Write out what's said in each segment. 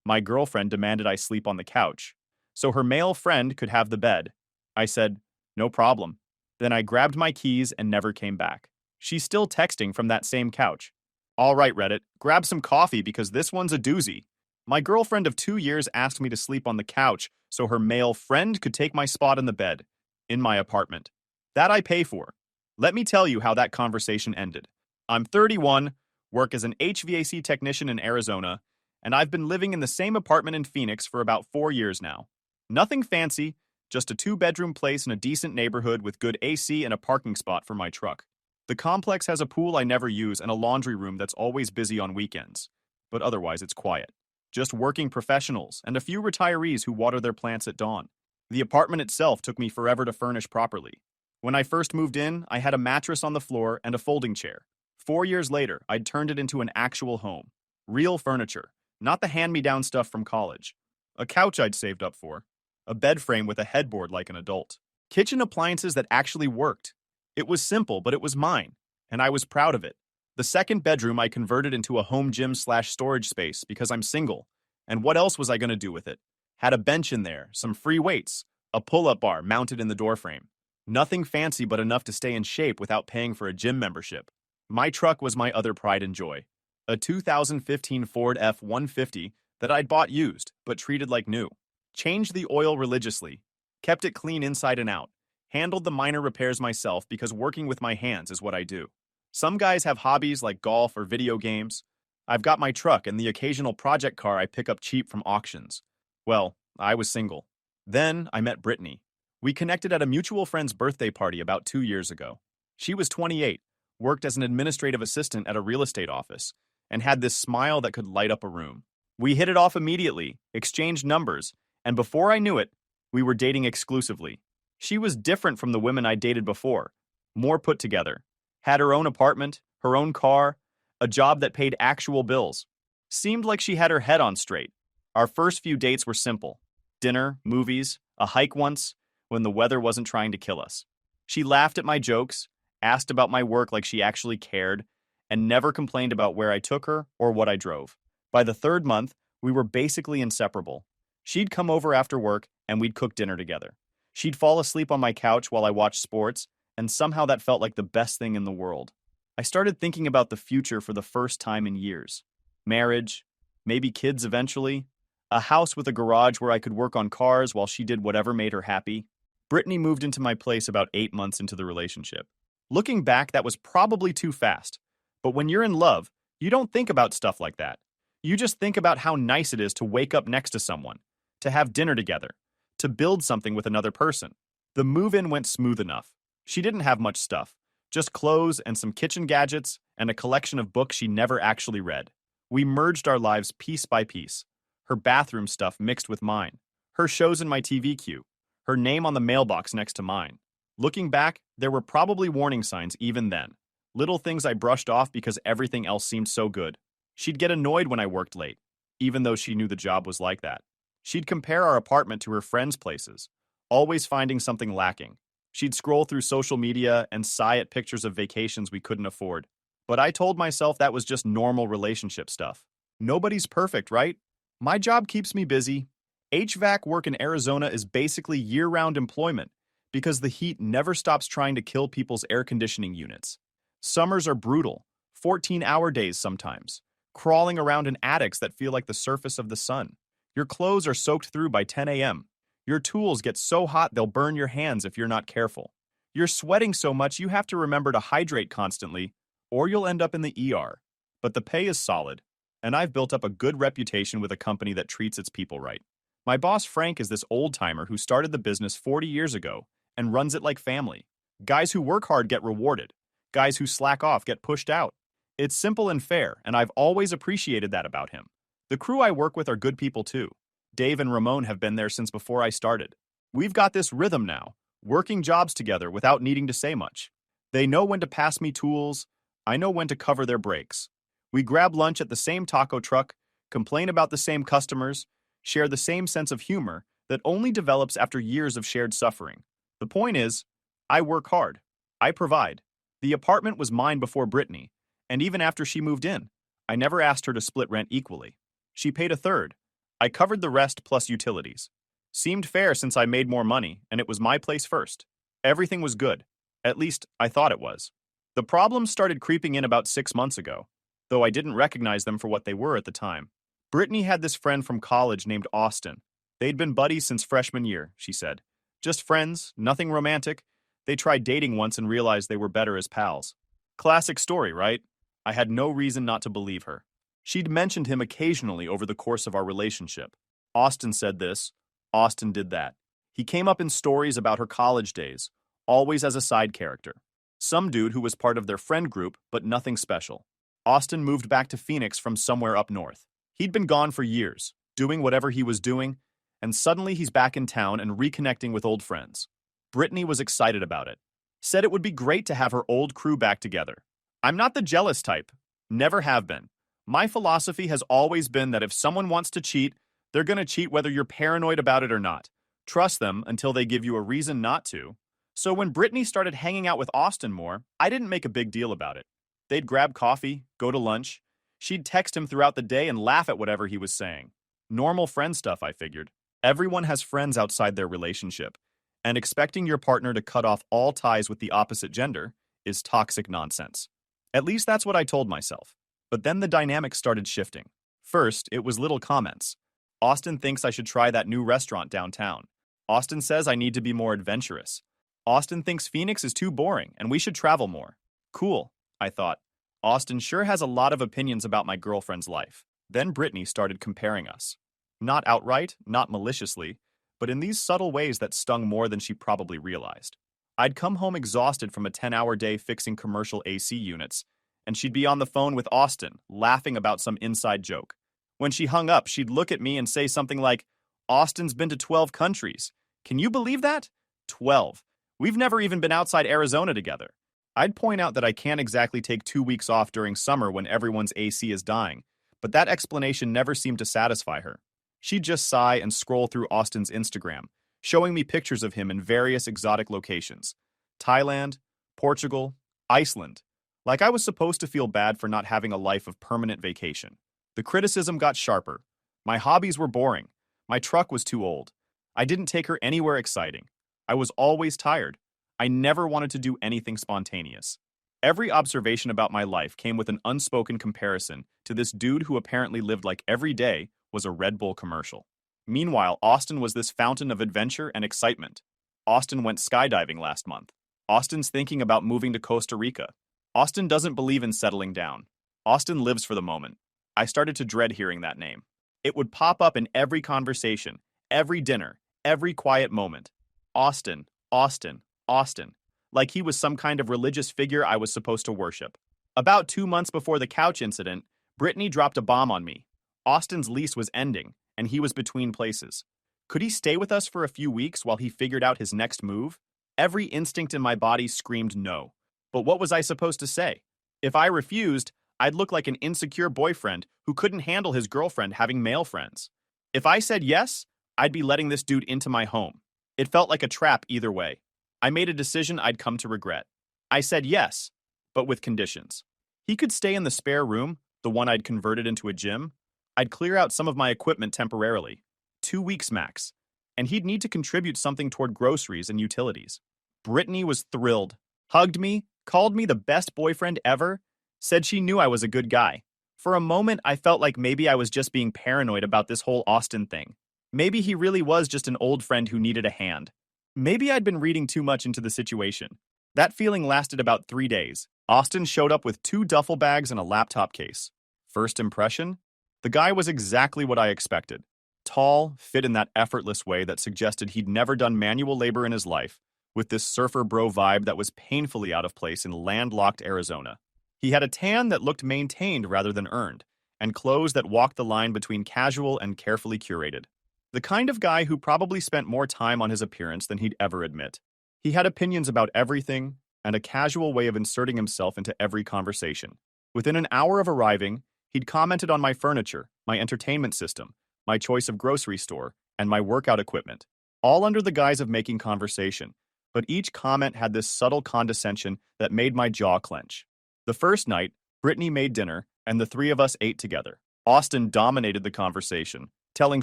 My girlfriend demanded I sleep on the couch, so her male friend could have the bed. I said, no problem. Then I grabbed my keys and never came back. She's still texting from that same couch. All right, Reddit, grab some coffee because this one's a doozy. My girlfriend of 2 years asked me to sleep on the couch so her male friend could take my spot in the bed, in my apartment. That I pay for. Let me tell you how that conversation ended. I'm 31, work as an HVAC technician in Arizona, and I've been living in the same apartment in Phoenix for about 4 years now. Nothing fancy, just a two-bedroom place in a decent neighborhood with good AC and a parking spot for my truck. The complex has a pool I never use and a laundry room that's always busy on weekends. But otherwise, it's quiet. Just working professionals and a few retirees who water their plants at dawn. The apartment itself took me forever to furnish properly. When I first moved in, I had a mattress on the floor and a folding chair. 4 years later, I'd turned it into an actual home. Real furniture, not the hand-me-down stuff from college. A couch I'd saved up for. A bed frame with a headboard like an adult. Kitchen appliances that actually worked. It was simple, but it was mine, and I was proud of it. The second bedroom I converted into a home gym/storage space because I'm single. And what else was I going to do with it? Had a bench in there, some free weights, a pull-up bar mounted in the doorframe. Nothing fancy but enough to stay in shape without paying for a gym membership. My truck was my other pride and joy. A 2015 Ford F-150 that I'd bought used, but treated like new. Changed the oil religiously. Kept it clean inside and out. Handled the minor repairs myself because working with my hands is what I do. Some guys have hobbies like golf or video games. I've got my truck and the occasional project car I pick up cheap from auctions. Well, I was single. Then I met Brittany. We connected at a mutual friend's birthday party about 2 years ago. She was 28, worked as an administrative assistant at a real estate office, and had this smile that could light up a room. We hit it off immediately, exchanged numbers, and before I knew it, we were dating exclusively. She was different from the women I dated before, more put together. Had her own apartment, her own car, a job that paid actual bills. Seemed like she had her head on straight. Our first few dates were simple. Dinner, movies, a hike once, when the weather wasn't trying to kill us. She laughed at my jokes, asked about my work like she actually cared, and never complained about where I took her or what I drove. By the third month, we were basically inseparable. She'd come over after work, and we'd cook dinner together. She'd fall asleep on my couch while I watched sports, and somehow that felt like the best thing in the world. I started thinking about the future for the first time in years. Marriage, maybe kids eventually, a house with a garage where I could work on cars while she did whatever made her happy. Brittany moved into my place about 8 months into the relationship. Looking back, that was probably too fast. But when you're in love, you don't think about stuff like that. You just think about how nice it is to wake up next to someone, to have dinner together, to build something with another person. The move-in went smooth enough. She didn't have much stuff, just clothes and some kitchen gadgets and a collection of books she never actually read. We merged our lives piece by piece. Her bathroom stuff mixed with mine, her shows in my TV queue, her name on the mailbox next to mine. Looking back, there were probably warning signs even then. Little things I brushed off because everything else seemed so good. She'd get annoyed when I worked late, even though she knew the job was like that. She'd compare our apartment to her friends' places, always finding something lacking. She'd scroll through social media and sigh at pictures of vacations we couldn't afford. But I told myself that was just normal relationship stuff. Nobody's perfect, right? My job keeps me busy. HVAC work in Arizona is basically year-round employment because the heat never stops trying to kill people's air conditioning units. Summers are brutal, 14-hour days sometimes, crawling around in attics that feel like the surface of the sun. Your clothes are soaked through by 10 a.m. Your tools get so hot they'll burn your hands if you're not careful. You're sweating so much you have to remember to hydrate constantly, or you'll end up in the ER. But the pay is solid, and I've built up a good reputation with a company that treats its people right. My boss Frank is this old-timer who started the business 40 years ago and runs it like family. Guys who work hard get rewarded. Guys who slack off get pushed out. It's simple and fair, and I've always appreciated that about him. The crew I work with are good people too. Dave and Ramon have been there since before I started. We've got this rhythm now, working jobs together without needing to say much. They know when to pass me tools. I know when to cover their breaks. We grab lunch at the same taco truck, complain about the same customers, share the same sense of humor that only develops after years of shared suffering. The point is, I work hard. I provide. The apartment was mine before Brittany, and even after she moved in, I never asked her to split rent equally. She paid a third. I covered the rest plus utilities. Seemed fair since I made more money, and it was my place first. Everything was good. At least, I thought it was. The problems started creeping in about 6 months ago, though I didn't recognize them for what they were at the time. Brittany had this friend from college named Austin. They'd been buddies since freshman year, she said. Just friends, nothing romantic. They tried dating once and realized they were better as pals. Classic story, right? I had no reason not to believe her. She'd mentioned him occasionally over the course of our relationship. Austin said this, Austin did that. He came up in stories about her college days, always as a side character. Some dude who was part of their friend group, but nothing special. Austin moved back to Phoenix from somewhere up north. He'd been gone for years, doing whatever he was doing, and suddenly he's back in town and reconnecting with old friends. Brittany was excited about it. Said it would be great to have her old crew back together. I'm not the jealous type. Never have been. My philosophy has always been that if someone wants to cheat, they're going to cheat whether you're paranoid about it or not. Trust them until they give you a reason not to. So when Brittany started hanging out with Austin more, I didn't make a big deal about it. They'd grab coffee, go to lunch. She'd text him throughout the day and laugh at whatever he was saying. Normal friend stuff, I figured. Everyone has friends outside their relationship, and expecting your partner to cut off all ties with the opposite gender is toxic nonsense. At least that's what I told myself. But then the dynamic started shifting. First, it was little comments. Austin thinks I should try that new restaurant downtown. Austin says I need to be more adventurous. Austin thinks Phoenix is too boring and we should travel more. Cool, I thought. Austin sure has a lot of opinions about my girlfriend's life. Then Brittany started comparing us. Not outright, not maliciously, but in these subtle ways that stung more than she probably realized. I'd come home exhausted from a 10-hour day fixing commercial AC units, and she'd be on the phone with Austin, laughing about some inside joke. When she hung up, she'd look at me and say something like, Austin's been to 12 countries. Can you believe that? 12. We've never even been outside Arizona together. I'd point out that I can't exactly take 2 weeks off during summer when everyone's AC is dying, but that explanation never seemed to satisfy her. She'd just sigh and scroll through Austin's Instagram, showing me pictures of him in various exotic locations. Thailand, Portugal, Iceland. Like I was supposed to feel bad for not having a life of permanent vacation. The criticism got sharper. My hobbies were boring. My truck was too old. I didn't take her anywhere exciting. I was always tired. I never wanted to do anything spontaneous. Every observation about my life came with an unspoken comparison to this dude who apparently lived like every day was a Red Bull commercial. Meanwhile, Austin was this fountain of adventure and excitement. Austin went skydiving last month. Austin's thinking about moving to Costa Rica. Austin doesn't believe in settling down. Austin lives for the moment. I started to dread hearing that name. It would pop up in every conversation, every dinner, every quiet moment. Austin, Austin, Austin. Like he was some kind of religious figure I was supposed to worship. About 2 months before the couch incident, Brittany dropped a bomb on me. Austin's lease was ending, and he was between places. Could he stay with us for a few weeks while he figured out his next move? Every instinct in my body screamed no. But what was I supposed to say? If I refused, I'd look like an insecure boyfriend who couldn't handle his girlfriend having male friends. If I said yes, I'd be letting this dude into my home. It felt like a trap either way. I made a decision I'd come to regret. I said yes, but with conditions. He could stay in the spare room, the one I'd converted into a gym. I'd clear out some of my equipment temporarily, 2 weeks max, and he'd need to contribute something toward groceries and utilities. Brittany was thrilled, hugged me, called me the best boyfriend ever, said she knew I was a good guy. For a moment, I felt like maybe I was just being paranoid about this whole Austin thing. Maybe he really was just an old friend who needed a hand. Maybe I'd been reading too much into the situation. That feeling lasted about 3 days. Austin showed up with 2 duffel bags and a laptop case. First impression? The guy was exactly what I expected. Tall, fit in that effortless way that suggested he'd never done manual labor in his life, with this surfer bro vibe that was painfully out of place in landlocked Arizona. He had a tan that looked maintained rather than earned, and clothes that walked the line between casual and carefully curated. The kind of guy who probably spent more time on his appearance than he'd ever admit. He had opinions about everything, and a casual way of inserting himself into every conversation. Within an hour of arriving, he'd commented on my furniture, my entertainment system, my choice of grocery store, and my workout equipment, all under the guise of making conversation. But each comment had this subtle condescension that made my jaw clench. The first night, Brittany made dinner, and the 3 of us ate together. Austin dominated the conversation, telling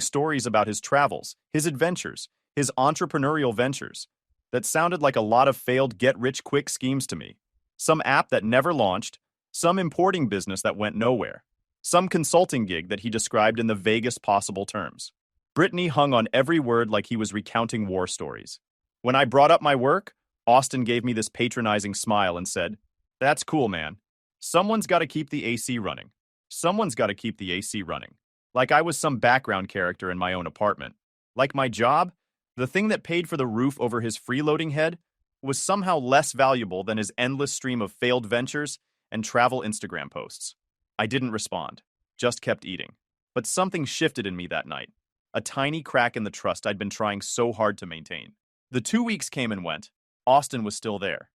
stories about his travels, his adventures, his entrepreneurial ventures. That sounded like a lot of failed get-rich-quick schemes to me. Some app that never launched, some importing business that went nowhere, some consulting gig that he described in the vaguest possible terms. Brittany hung on every word like he was recounting war stories. When I brought up my work, Austin gave me this patronizing smile and said, "That's cool, man. Someone's got to keep the AC running. Someone's got to keep the AC running." Like I was some background character in my own apartment. Like my job, the thing that paid for the roof over his freeloading head, was somehow less valuable than his endless stream of failed ventures and travel Instagram posts. I didn't respond, just kept eating. But something shifted in me that night. A tiny crack in the trust I'd been trying so hard to maintain. The 2 weeks came and went. Austin was still there.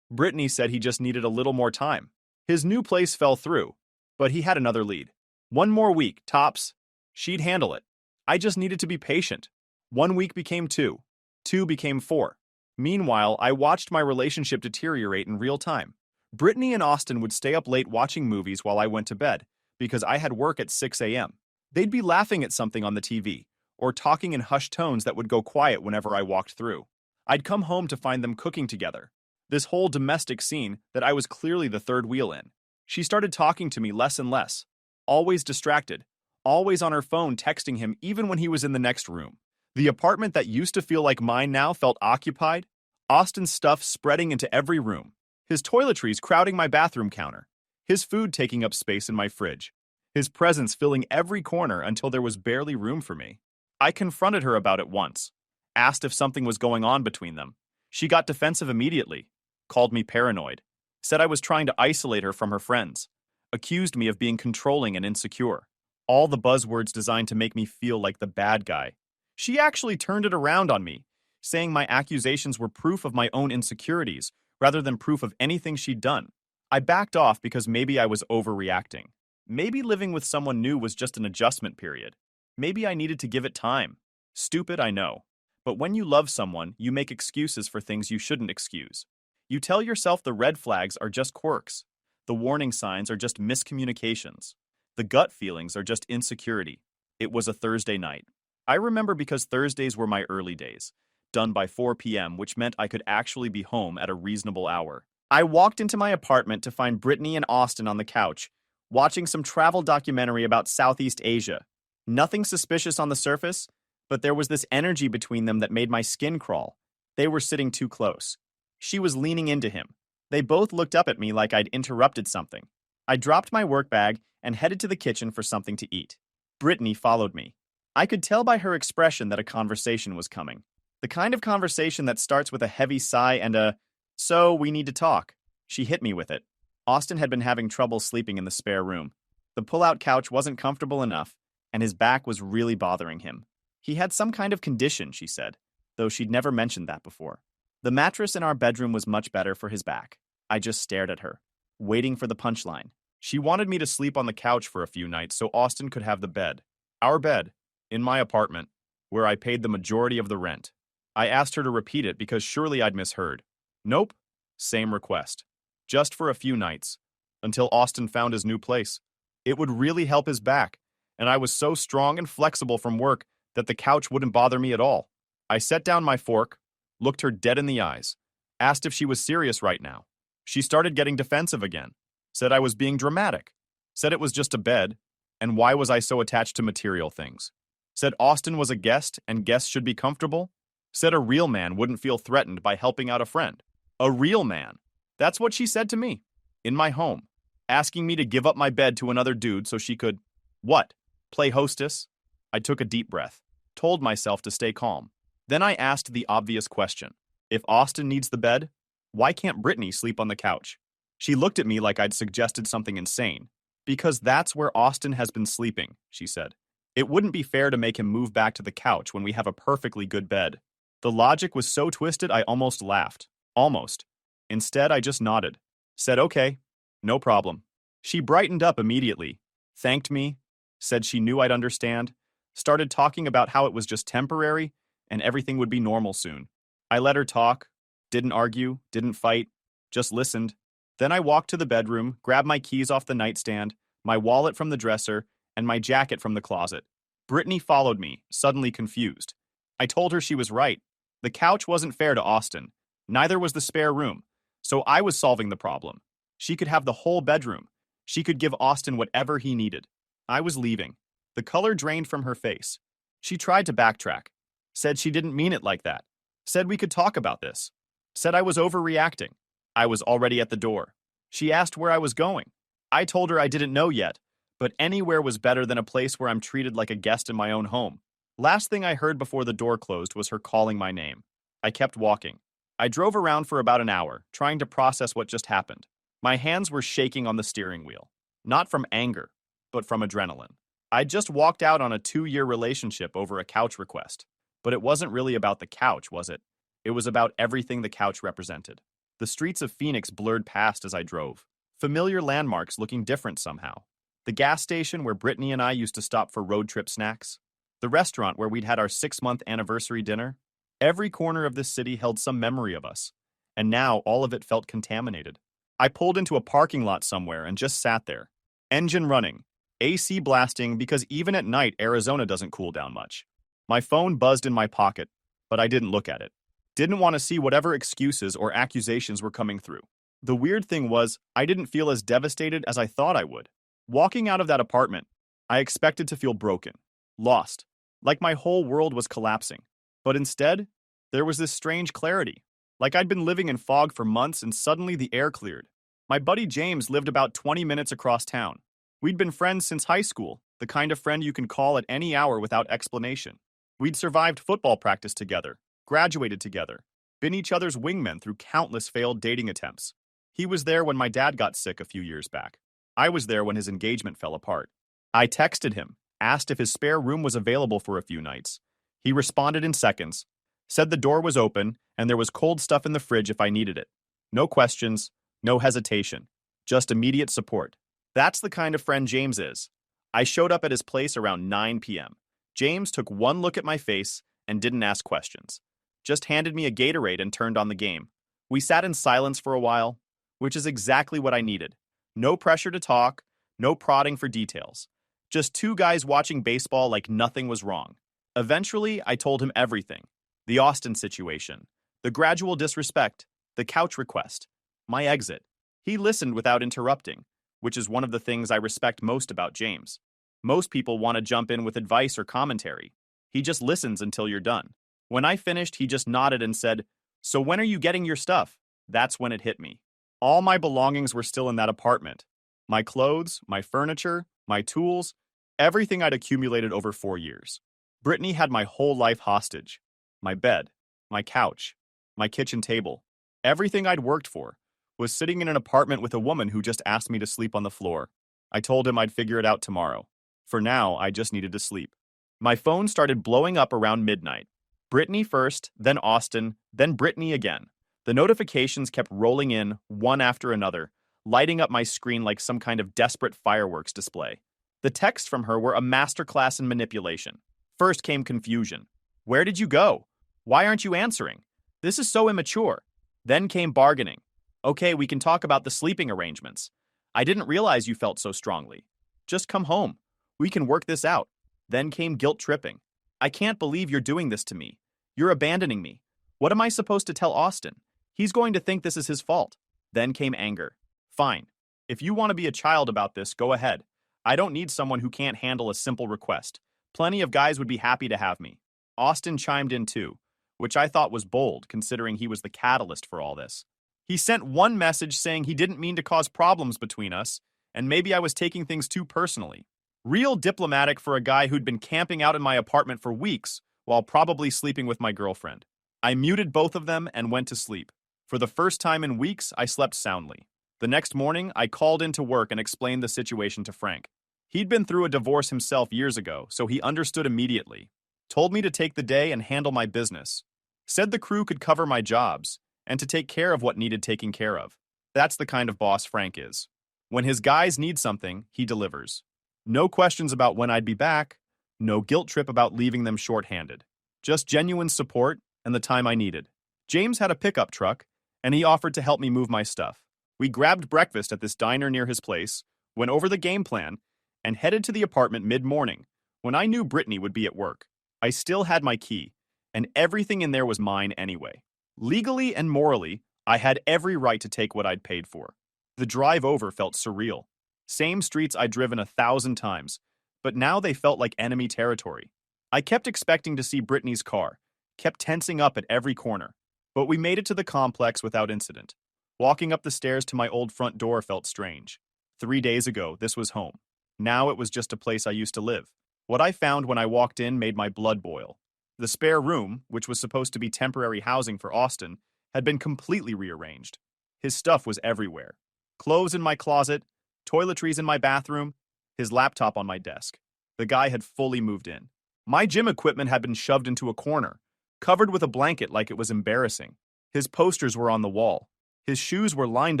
Brittany said he just needed a little more time. His new place fell through, but he had another lead. 1 more week, tops. She'd handle it. I just needed to be patient. 1 week became 2. 2 became 4. Meanwhile, I watched my relationship deteriorate in real time. Brittany and Austin would stay up late watching movies while I went to bed, because I had work at 6 a.m. They'd be laughing at something on the TV, or talking in hushed tones that would go quiet whenever I walked through. I'd come home to find them cooking together. This whole domestic scene that I was clearly the third wheel in. She started talking to me less and less. Always distracted. Always on her phone texting him even when he was in the next room. The apartment that used to feel like mine now felt occupied. Austin's stuff spreading into every room. His toiletries crowding my bathroom counter. His food taking up space in my fridge. His presence filling every corner until there was barely room for me. I confronted her about it once. Asked if something was going on between them. She got defensive immediately. Called me paranoid. Said I was trying to isolate her from her friends. Accused me of being controlling and insecure. All the buzzwords designed to make me feel like the bad guy. She actually turned it around on me, saying my accusations were proof of my own insecurities rather than proof of anything she'd done. I backed off because maybe I was overreacting. Maybe living with someone new was just an adjustment period. Maybe I needed to give it time. Stupid, I know. But when you love someone, you make excuses for things you shouldn't excuse. You tell yourself the red flags are just quirks. The warning signs are just miscommunications. The gut feelings are just insecurity. It was a Thursday night. I remember because Thursdays were my early days, done by 4 p.m., which meant I could actually be home at a reasonable hour. I walked into my apartment to find Brittany and Austin on the couch, watching some travel documentary about Southeast Asia. Nothing suspicious on the surface, but there was this energy between them that made my skin crawl. They were sitting too close. She was leaning into him. They both looked up at me like I'd interrupted something. I dropped my work bag and headed to the kitchen for something to eat. Brittany followed me. I could tell by her expression that a conversation was coming. The kind of conversation that starts with a heavy sigh and a, "So, we need to talk." She hit me with it. Austin had been having trouble sleeping in the spare room. The pull-out couch wasn't comfortable enough, and his back was really bothering him. He had some kind of condition, she said, though she'd never mentioned that before. The mattress in our bedroom was much better for his back. I just stared at her, waiting for the punchline. She wanted me to sleep on the couch for a few nights so Austin could have the bed. Our bed, in my apartment, where I paid the majority of the rent. I asked her to repeat it because surely I'd misheard. Nope. Same request. Just for a few nights, until Austin found his new place. It would really help his back, and I was so strong and flexible from work that the couch wouldn't bother me at all. I set down my fork, looked her dead in the eyes, asked if she was serious right now. She started getting defensive again, said I was being dramatic, said it was just a bed, and why was I so attached to material things? Said Austin was a guest and guests should be comfortable. Said a real man wouldn't feel threatened by helping out a friend. A real man. That's what she said to me. In my home. Asking me to give up my bed to another dude so she could, what? Play hostess? I took a deep breath. Told myself to stay calm. Then I asked the obvious question. If Austin needs the bed, why can't Brittany sleep on the couch? She looked at me like I'd suggested something insane. Because that's where Austin has been sleeping, she said. It wouldn't be fair to make him move back to the couch when we have a perfectly good bed. The logic was so twisted I almost laughed. Almost. Instead, I just nodded. Said, okay, no problem. She brightened up immediately, thanked me, said she knew I'd understand, started talking about how it was just temporary and everything would be normal soon. I let her talk, didn't argue, didn't fight, just listened. Then I walked to the bedroom, grabbed my keys off the nightstand, my wallet from the dresser, and my jacket from the closet. Brittany followed me, suddenly confused. I told her she was right. The couch wasn't fair to Austin. Neither was the spare room. So I was solving the problem. She could have the whole bedroom. She could give Austin whatever he needed. I was leaving. The color drained from her face. She tried to backtrack. Said she didn't mean it like that. Said we could talk about this. Said I was overreacting. I was already at the door. She asked where I was going. I told her I didn't know yet, but anywhere was better than a place where I'm treated like a guest in my own home. Last thing I heard before the door closed was her calling my name. I kept walking. I drove around for about an hour, trying to process what just happened. My hands were shaking on the steering wheel. Not from anger, but from adrenaline. I'd just walked out on a 2-year relationship over a couch request. But it wasn't really about the couch, was it? It was about everything the couch represented. The streets of Phoenix blurred past as I drove. Familiar landmarks looking different somehow. The gas station where Brittany and I used to stop for road trip snacks. The restaurant where we'd had our 6-month anniversary dinner. Every corner of this city held some memory of us. And now all of it felt contaminated. I pulled into a parking lot somewhere and just sat there. Engine running. AC blasting because even at night Arizona doesn't cool down much. My phone buzzed in my pocket, but I didn't look at it. Didn't want to see whatever excuses or accusations were coming through. The weird thing was, I didn't feel as devastated as I thought I would. Walking out of that apartment, I expected to feel broken, lost, like my whole world was collapsing. But instead, there was this strange clarity, like I'd been living in fog for months and suddenly the air cleared. My buddy James lived about 20 minutes across town. We'd been friends since high school, the kind of friend you can call at any hour without explanation. We'd survived football practice together, graduated together, been each other's wingmen through countless failed dating attempts. He was there when my dad got sick a few years back. I was there when his engagement fell apart. I texted him, asked if his spare room was available for a few nights. He responded in seconds, said the door was open and there was cold stuff in the fridge if I needed it. No questions, no hesitation, just immediate support. That's the kind of friend James is. I showed up at his place around 9 p.m. James took one look at my face and didn't ask questions. Just handed me a Gatorade and turned on the game. We sat in silence for a while, which is exactly what I needed. No pressure to talk, no prodding for details. Just two guys watching baseball like nothing was wrong. Eventually, I told him everything. The Austin situation, the gradual disrespect, the couch request, my exit. He listened without interrupting, which is one of the things I respect most about James. Most people want to jump in with advice or commentary. He just listens until you're done. When I finished, he just nodded and said, "So when are you getting your stuff?" That's when it hit me. All my belongings were still in that apartment. My clothes, my furniture, my tools, everything I'd accumulated over 4 years. Brittany had my whole life hostage. My bed, my couch, my kitchen table. Everything I'd worked for was sitting in an apartment with a woman who just asked me to sleep on the floor. I told him I'd figure it out tomorrow. For now, I just needed to sleep. My phone started blowing up around midnight. Brittany first, then Austin, then Brittany again. The notifications kept rolling in, one after another, lighting up my screen like some kind of desperate fireworks display. The texts from her were a masterclass in manipulation. First came confusion. "Where did you go? Why aren't you answering? This is so immature." Then came bargaining. "Okay, we can talk about the sleeping arrangements. I didn't realize you felt so strongly. Just come home. We can work this out." Then came guilt tripping. "I can't believe you're doing this to me. You're abandoning me. What am I supposed to tell Austin? He's going to think this is his fault." Then came anger. "Fine. If you want to be a child about this, go ahead. I don't need someone who can't handle a simple request. Plenty of guys would be happy to have me." Austin chimed in too, which I thought was bold considering he was the catalyst for all this. He sent one message saying he didn't mean to cause problems between us, and maybe I was taking things too personally. Real diplomatic for a guy who'd been camping out in my apartment for weeks while probably sleeping with my girlfriend. I muted both of them and went to sleep. For the first time in weeks, I slept soundly. The next morning, I called into work and explained the situation to Frank. He'd been through a divorce himself years ago, so he understood immediately. Told me to take the day and handle my business. Said the crew could cover my jobs, and to take care of what needed taking care of. That's the kind of boss Frank is. When his guys need something, he delivers. No questions about when I'd be back, no guilt trip about leaving them short-handed. Just genuine support and the time I needed. James had a pickup truck, and he offered to help me move my stuff. We grabbed breakfast at this diner near his place, went over the game plan, and headed to the apartment mid-morning, When I knew Brittany would be at work, I still had my key, and everything in there was mine anyway. Legally and morally, I had every right to take what I'd paid for. The drive over felt surreal. Same streets I'd driven 1,000 times, but now they felt like enemy territory. I kept expecting to see Brittany's car, kept tensing up at every corner, but we made it to the complex without incident. Walking up the stairs to my old front door felt strange. 3 days ago, this was home. Now it was just a place I used to live. What I found when I walked in made my blood boil. The spare room, which was supposed to be temporary housing for Austin, had been completely rearranged. His stuff was everywhere. Clothes in my closet, toiletries in my bathroom, his laptop on my desk. The guy had fully moved in. My gym equipment had been shoved into a corner, covered with a blanket like it was embarrassing. His posters were on the wall. His shoes were lined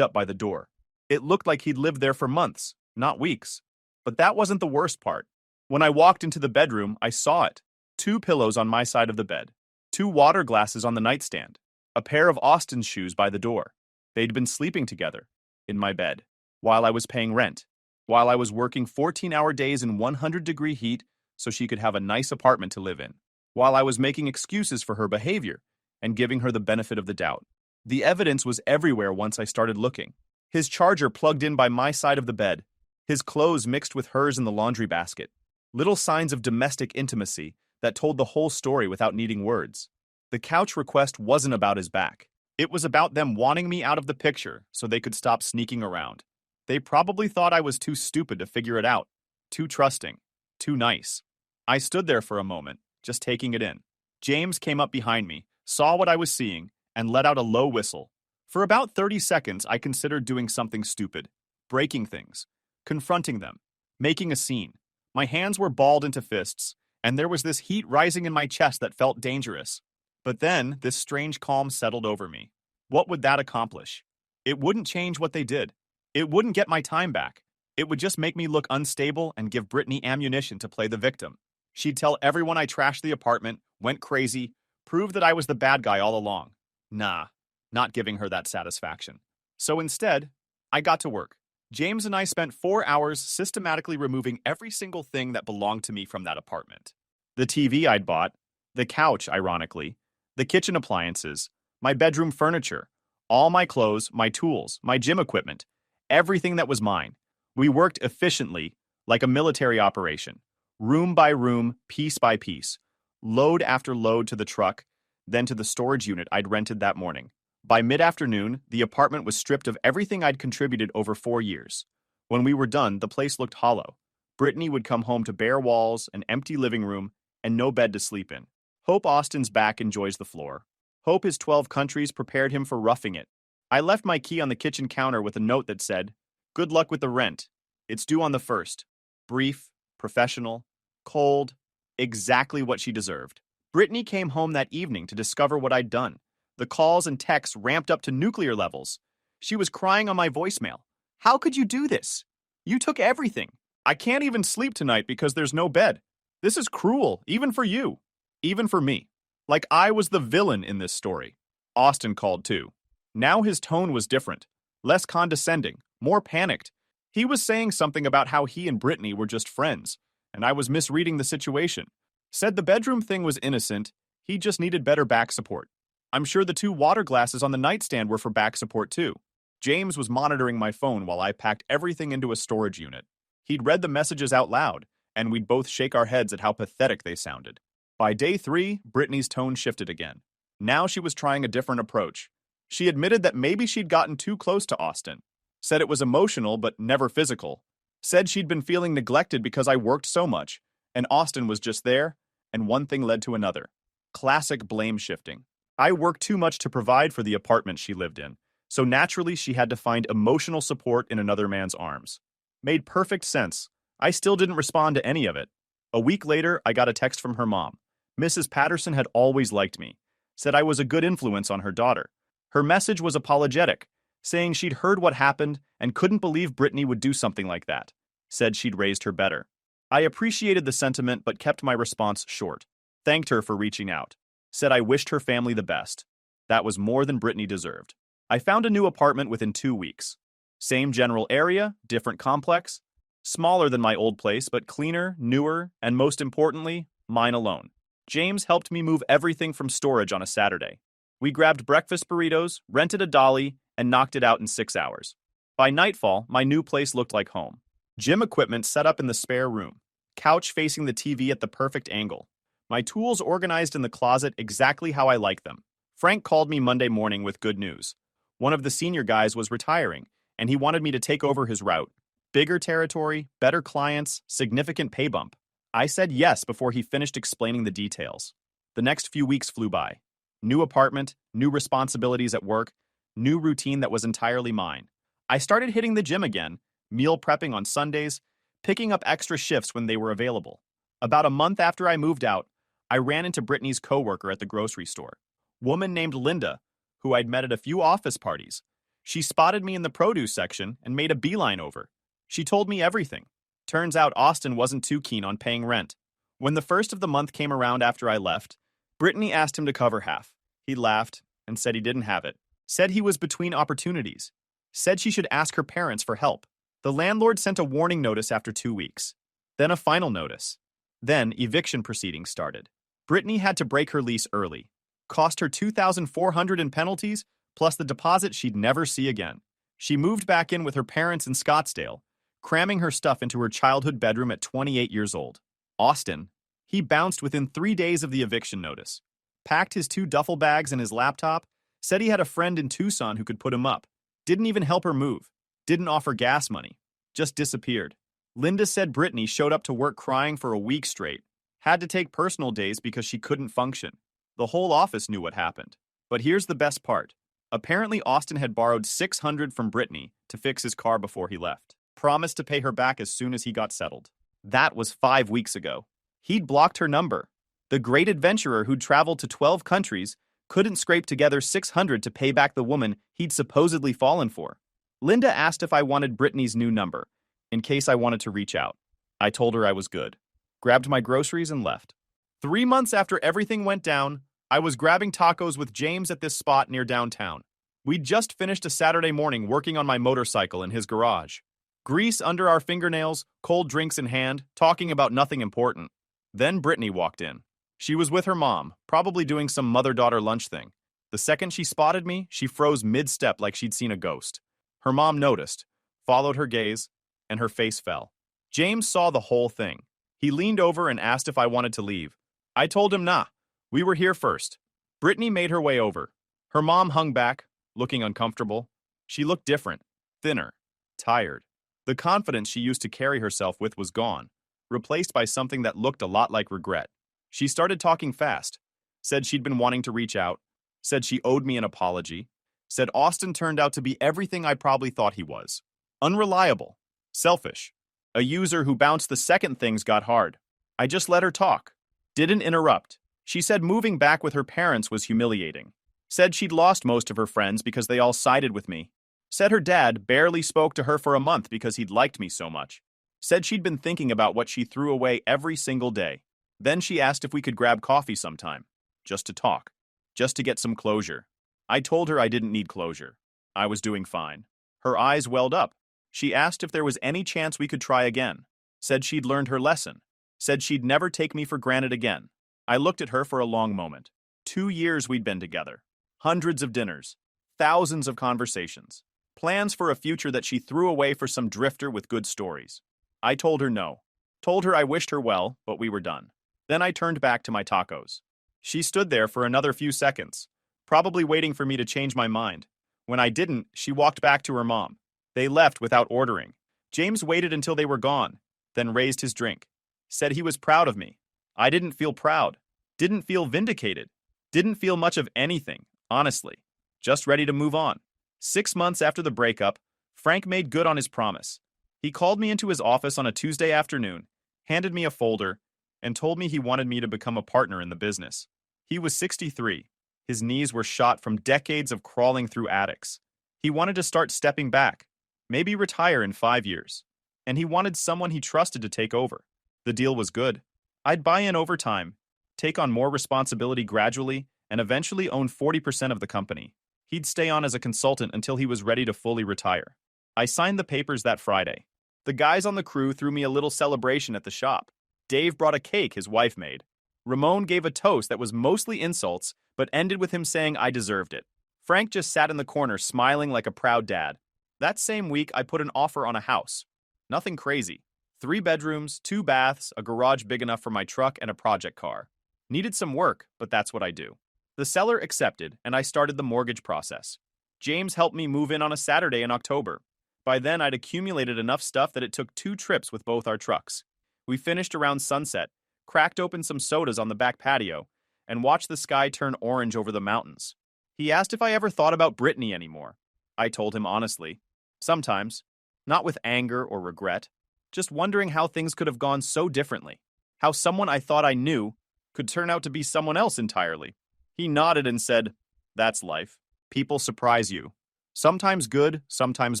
up by the door. It looked like he'd lived there for months, not weeks. But that wasn't the worst part. When I walked into the bedroom, I saw it. 2 pillows on my side of the bed, 2 water glasses on the nightstand, a pair of Austin's shoes by the door. They'd been sleeping together, in my bed, while I was paying rent, while I was working 14-hour days in 100-degree heat so she could have a nice apartment to live in, while I was making excuses for her behavior and giving her the benefit of the doubt. The evidence was everywhere once I started looking. His charger plugged in by my side of the bed, his clothes mixed with hers in the laundry basket. Little signs of domestic intimacy that told the whole story without needing words. The couch request wasn't about his back. It was about them wanting me out of the picture so they could stop sneaking around. They probably thought I was too stupid to figure it out, too trusting, too nice. I stood there for a moment, just taking it in. James came up behind me, saw what I was seeing, and let out a low whistle. For about 30 seconds, I considered doing something stupid, breaking things, confronting them, making a scene. My hands were balled into fists, and there was this heat rising in my chest that felt dangerous. But then, this strange calm settled over me. What would that accomplish? It wouldn't change what they did. It wouldn't get my time back. It would just make me look unstable and give Brittany ammunition to play the victim. She'd tell everyone I trashed the apartment, went crazy, proved that I was the bad guy all along. Nah, not giving her that satisfaction. So instead, I got to work. James and I spent 4 hours systematically removing every single thing that belonged to me from that apartment. The TV I'd bought, the couch, ironically, the kitchen appliances, my bedroom furniture, all my clothes, my tools, my gym equipment, everything that was mine. We worked efficiently, like a military operation, room by room, piece by piece, load after load to the truck, then to the storage unit I'd rented that morning. By mid-afternoon, the apartment was stripped of everything I'd contributed over 4 years. When we were done, the place looked hollow. Brittany would come home to bare walls, an empty living room, and no bed to sleep in. Hope Austin's back enjoys the floor. Hope his 12 countries prepared him for roughing it. I left my key on the kitchen counter with a note that said, "Good luck with the rent. It's due on the 1st. Brief, professional, cold, exactly what she deserved." Brittany came home that evening to discover what I'd done. The calls and texts ramped up to nuclear levels. She was crying on my voicemail. "How could you do this? You took everything. I can't even sleep tonight because there's no bed. This is cruel, even for you. Even for me. Like I was the villain in this story." Austin called too. Now his tone was different. Less condescending, more panicked. He was saying something about how he and Brittany were just friends, and I was misreading the situation. Said the bedroom thing was innocent, he just needed better back support. I'm sure the 2 water glasses on the nightstand were for back support too. James was monitoring my phone while I packed everything into a storage unit. He'd read the messages out loud, and we'd both shake our heads at how pathetic they sounded. By day 3, Brittany's tone shifted again. Now she was trying a different approach. She admitted that maybe she'd gotten too close to Austin. Said it was emotional but never physical. Said she'd been feeling neglected because I worked so much, and Austin was just there, and one thing led to another. Classic blame shifting. I worked too much to provide for the apartment she lived in, so naturally she had to find emotional support in another man's arms. Made perfect sense. I still didn't respond to any of it. A week later, I got a text from her mom. Mrs. Patterson had always liked me. Said I was a good influence on her daughter. Her message was apologetic, saying she'd heard what happened and couldn't believe Brittany would do something like that. Said she'd raised her better. I appreciated the sentiment but kept my response short. Thanked her for reaching out. Said I wished her family the best. That was more than Brittany deserved. I found a new apartment within 2 weeks. Same general area, different complex. Smaller than my old place, but cleaner, newer, and most importantly, mine alone. James helped me move everything from storage on a Saturday. We grabbed breakfast burritos, rented a dolly, and knocked it out in 6 hours. By nightfall, my new place looked like home. Gym equipment set up in the spare room, couch facing the TV at the perfect angle, my tools organized in the closet exactly how I like them. Frank called me Monday morning with good news. One of the senior guys was retiring, and he wanted me to take over his route. Bigger territory, better clients, significant pay bump. I said yes before he finished explaining the details. The next few weeks flew by. New apartment, new responsibilities at work, new routine that was entirely mine. I started hitting the gym again, meal prepping on Sundays, picking up extra shifts when they were available. About a month after I moved out, I ran into Brittany's coworker at the grocery store. Woman named Linda, who I'd met at a few office parties. She spotted me in the produce section and made a beeline over. She told me everything. Turns out Austin wasn't too keen on paying rent. When the first of the month came around after I left, Brittany asked him to cover half. He laughed and said he didn't have it. Said he was between opportunities. Said she should ask her parents for help. The landlord sent a warning notice after 2 weeks. Then a final notice. Then eviction proceedings started. Brittany had to break her lease early. Cost her $2,400 in penalties, plus the deposit she'd never see again. She moved back in with her parents in Scottsdale, cramming her stuff into her childhood bedroom at 28 years old. Austin, he bounced within 3 days of the eviction notice. Packed his 2 duffel bags and his laptop, said he had a friend in Tucson who could put him up. Didn't even help her move. Didn't offer gas money. Just disappeared. Linda said Brittany showed up to work crying for a week straight. Had to take personal days because she couldn't function. The whole office knew what happened. But here's the best part. Apparently Austin had borrowed $600 from Brittany to fix his car before he left. Promised to pay her back as soon as he got settled. That was 5 weeks ago. He'd blocked her number. The great adventurer who'd traveled to 12 countries couldn't scrape together $600 to pay back the woman he'd supposedly fallen for. Linda asked if I wanted Brittany's new number, in case I wanted to reach out. I told her I was good. Grabbed my groceries and left. 3 months after everything went down, I was grabbing tacos with James at this spot near downtown. We'd just finished a Saturday morning working on my motorcycle in his garage. Grease under our fingernails, cold drinks in hand, talking about nothing important. Then Brittany walked in. She was with her mom, probably doing some mother-daughter lunch thing. The second she spotted me, she froze mid-step like she'd seen a ghost. Her mom noticed, followed her gaze, and her face fell. James saw the whole thing. He leaned over and asked if I wanted to leave. I told him nah. We were here first. Brittany made her way over. Her mom hung back, looking uncomfortable. She looked different, thinner, tired. The confidence she used to carry herself with was gone, replaced by something that looked a lot like regret. She started talking fast, said she'd been wanting to reach out, said she owed me an apology, said Austin turned out to be everything I probably thought he was. Unreliable, selfish, a user who bounced the second things got hard. I just let her talk. Didn't interrupt. She said moving back with her parents was humiliating. Said she'd lost most of her friends because they all sided with me. Said her dad barely spoke to her for a month because he'd liked me so much. Said she'd been thinking about what she threw away every single day. Then she asked if we could grab coffee sometime. Just to talk. Just to get some closure. I told her I didn't need closure. I was doing fine. Her eyes welled up. She asked if there was any chance we could try again. Said she'd learned her lesson. Said she'd never take me for granted again. I looked at her for a long moment. 2 years we'd been together. Hundreds of dinners. Thousands of conversations. Plans for a future that she threw away for some drifter with good stories. I told her no. Told her I wished her well, but we were done. Then I turned back to my tacos. She stood there for another few seconds, probably waiting for me to change my mind. When I didn't, she walked back to her mom. They left without ordering. James waited until they were gone, then raised his drink. Said he was proud of me. I didn't feel proud. Didn't feel vindicated. Didn't feel much of anything, honestly. Just ready to move on. 6 months after the breakup, Frank made good on his promise. He called me into his office on a Tuesday afternoon, handed me a folder, and told me he wanted me to become a partner in the business. He was 63. His knees were shot from decades of crawling through attics. He wanted to start stepping back, maybe retire in 5 years. And he wanted someone he trusted to take over. The deal was good. I'd buy in over time, take on more responsibility gradually, and eventually own 40% of the company. He'd stay on as a consultant until he was ready to fully retire. I signed the papers that Friday. The guys on the crew threw me a little celebration at the shop. Dave brought a cake his wife made. Ramon gave a toast that was mostly insults, but ended with him saying I deserved it. Frank just sat in the corner smiling like a proud dad. That same week, I put an offer on a house. Nothing crazy. 3 bedrooms, 2 baths, a garage big enough for my truck, and a project car. Needed some work, but that's what I do. The seller accepted, and I started the mortgage process. James helped me move in on a Saturday in October. By then, I'd accumulated enough stuff that it took 2 trips with both our trucks. We finished around sunset, cracked open some sodas on the back patio, and watched the sky turn orange over the mountains. He asked if I ever thought about Brittany anymore. I told him honestly. Sometimes. Not with anger or regret. Just wondering how things could have gone so differently. How someone I thought I knew could turn out to be someone else entirely. He nodded and said, "That's life. People surprise you. Sometimes good, sometimes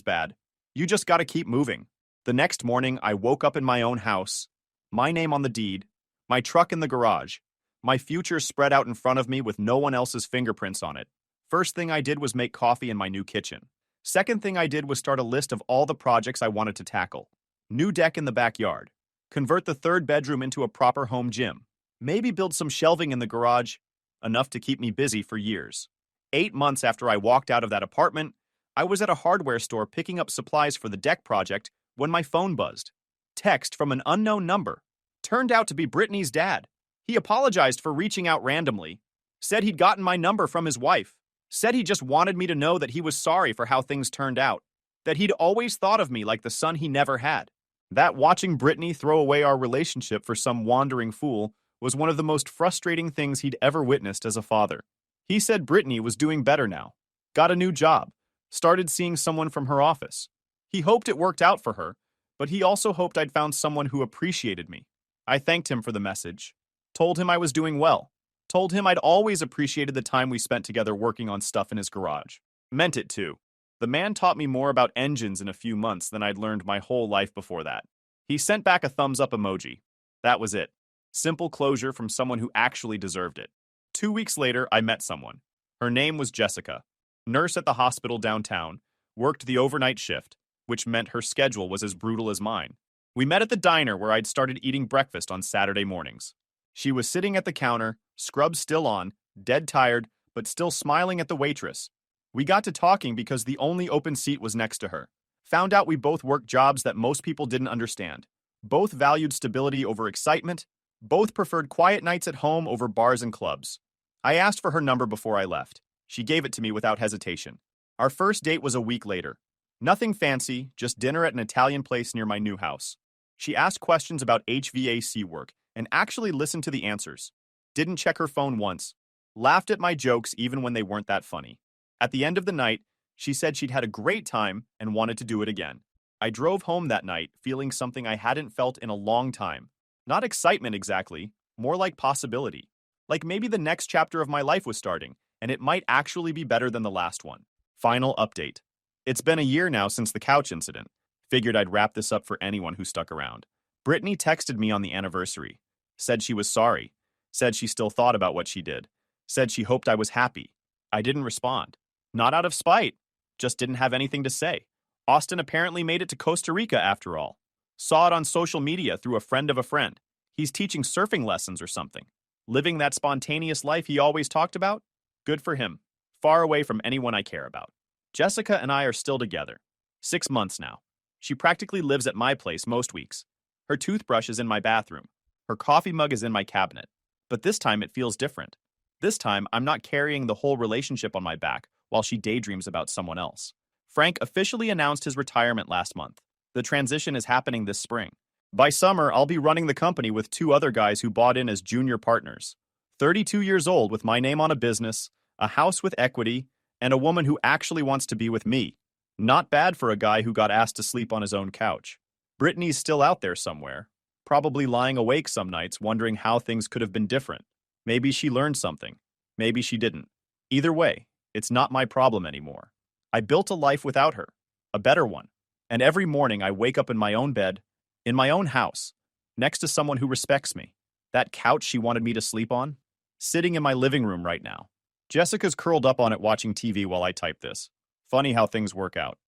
bad. You just gotta keep moving." The next morning, I woke up in my own house. My name on the deed. My truck in the garage. My future spread out in front of me with no one else's fingerprints on it. First thing I did was make coffee in my new kitchen. Second thing I did was start a list of all the projects I wanted to tackle. New deck in the backyard. Convert the 3rd bedroom into a proper home gym. Maybe build some shelving in the garage. Enough to keep me busy for years. 8 months after I walked out of that apartment, I was at a hardware store picking up supplies for the deck project when my phone buzzed. Text from an unknown number. Turned out to be Brittany's dad. He apologized for reaching out randomly. Said he'd gotten my number from his wife. Said he just wanted me to know that he was sorry for how things turned out. That he'd always thought of me like the son he never had. That watching Brittany throw away our relationship for some wandering fool was one of the most frustrating things he'd ever witnessed as a father. He said Brittany was doing better now. Got a new job. Started seeing someone from her office. He hoped it worked out for her, but he also hoped I'd found someone who appreciated me. I thanked him for the message. Told him I was doing well. Told him I'd always appreciated the time we spent together working on stuff in his garage. Meant it too. The man taught me more about engines in a few months than I'd learned my whole life before that. He sent back a thumbs up emoji. That was it. Simple closure from someone who actually deserved it. 2 weeks later, I met someone. Her name was Jessica. Nurse at the hospital downtown, worked the overnight shift, which meant her schedule was as brutal as mine. We met at the diner where I'd started eating breakfast on Saturday mornings. She was sitting at the counter, scrubs still on, dead tired, but still smiling at the waitress. We got to talking because the only open seat was next to her. Found out we both worked jobs that most people didn't understand. Both valued stability over excitement. Both preferred quiet nights at home over bars and clubs. I asked for her number before I left. She gave it to me without hesitation. Our first date was a week later. Nothing fancy, just dinner at an Italian place near my new house. She asked questions about HVAC work and actually listened to the answers. Didn't check her phone once. Laughed at my jokes even when they weren't that funny. At the end of the night, she said she'd had a great time and wanted to do it again. I drove home that night feeling something I hadn't felt in a long time. Not excitement exactly, more like possibility. Like maybe the next chapter of my life was starting, and it might actually be better than the last one. Final update. It's been a year now since the couch incident. Figured I'd wrap this up for anyone who stuck around. Brittany texted me on the anniversary. Said she was sorry. Said she still thought about what she did. Said she hoped I was happy. I didn't respond. Not out of spite. Just didn't have anything to say. Austin apparently made it to Costa Rica after all. Saw it on social media through a friend of a friend. He's teaching surfing lessons or something. Living that spontaneous life he always talked about? Good for him. Far away from anyone I care about. Jessica and I are still together. 6 months now. She practically lives at my place most weeks. Her toothbrush is in my bathroom. Her coffee mug is in my cabinet. But this time it feels different. This time I'm not carrying the whole relationship on my back while she daydreams about someone else. Frank officially announced his retirement last month. The transition is happening this spring. By summer, I'll be running the company with 2 other guys who bought in as junior partners. 32 years old with my name on a business, a house with equity, and a woman who actually wants to be with me. Not bad for a guy who got asked to sleep on his own couch. Brittany's still out there somewhere, probably lying awake some nights wondering how things could have been different. Maybe she learned something. Maybe she didn't. Either way, it's not my problem anymore. I built a life without her, a better one. And every morning I wake up in my own bed, in my own house, next to someone who respects me. That couch she wanted me to sleep on, sitting in my living room right now. Jessica's curled up on it watching TV while I type this. Funny how things work out.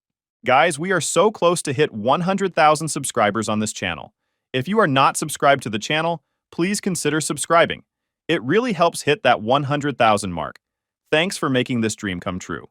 Guys, we are so close to hit 100,000 subscribers on this channel. If you are not subscribed to the channel, please consider subscribing. It really helps hit that 100,000 mark. Thanks for making this dream come true.